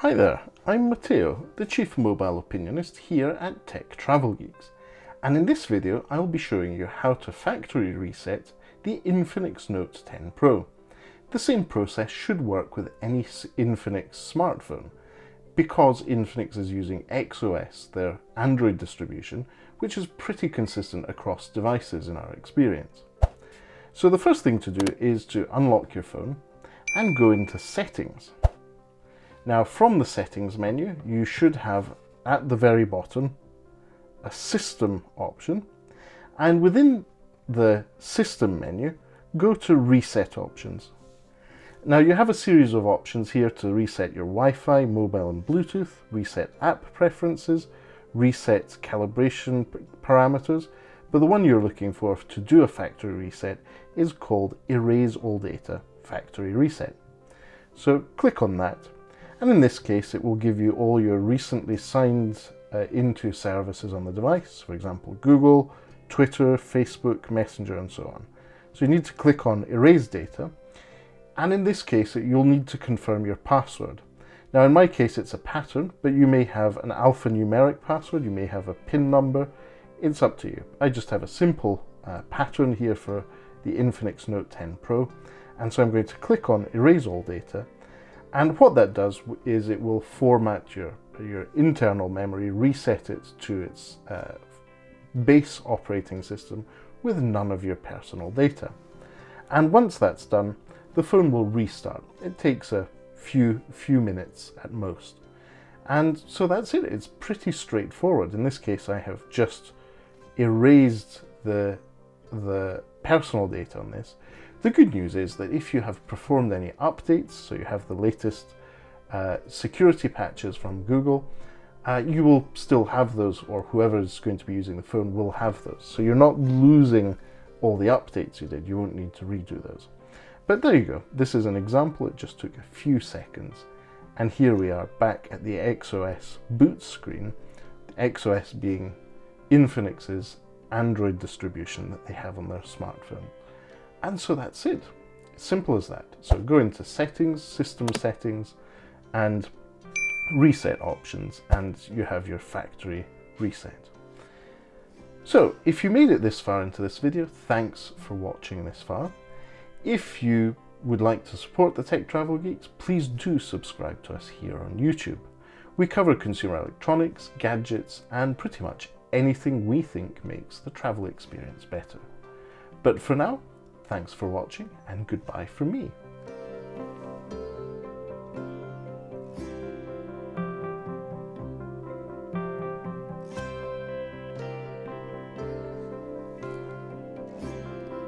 Hi there, I'm Matteo, the Chief Mobile Opinionist here at Tech Travel Geeks, and in this video I will be showing you how to factory reset the Infinix Note 10 Pro. The same process should work with any Infinix smartphone, because Infinix is using XOS, their Android distribution, which is pretty consistent across devices in our experience. So the first thing to do is to unlock your phone and go into Settings. Now from the Settings menu, you should have at the very bottom a System option, and within the System menu, go to Reset Options. Now you have a series of options here to reset your Wi-Fi, mobile and Bluetooth, reset app preferences, reset calibration parameters, but the one you're looking for to do a factory reset is called Erase All Data Factory Reset. So click on that. And in this case, it will give you all your recently signed into services on the device, for example, Google, Twitter, Facebook, Messenger, and so on. So you need to click on Erase Data, and in this case, you'll need to confirm your password. Now, in my case, it's a pattern, but you may have an alphanumeric password, you may have a PIN number, it's up to you. I just have a simple pattern here for the Infinix Note 10 Pro, and so I'm going to click on Erase All Data. And what that does is it will format your internal memory, reset it to its base operating system with none of your personal data. And once that's done, the phone will restart. It takes a few minutes at most. And so that's it. It's pretty straightforward. In this case, I have just erased the personal data on this. The good news is that if you have performed any updates, so you have the latest security patches from Google, you will still have those, or whoever is going to be using the phone will have those. So you're not losing all the updates you did. You won't need to redo those. But there you go. This is an example. It just took a few seconds. And here we are back at the XOS boot screen, XOS being Infinix's Android distribution that they have on their smartphone. And so that's it. Simple as that. So go into Settings, System Settings, and Reset Options, and you have your factory reset. So if you made it this far into this video, thanks for watching this far. If you would like to support the Tech Travel Geeks, please do subscribe to us here on YouTube. We cover consumer electronics, gadgets, and pretty much anything we think makes the travel experience better. But for now, thanks for watching, and goodbye from me.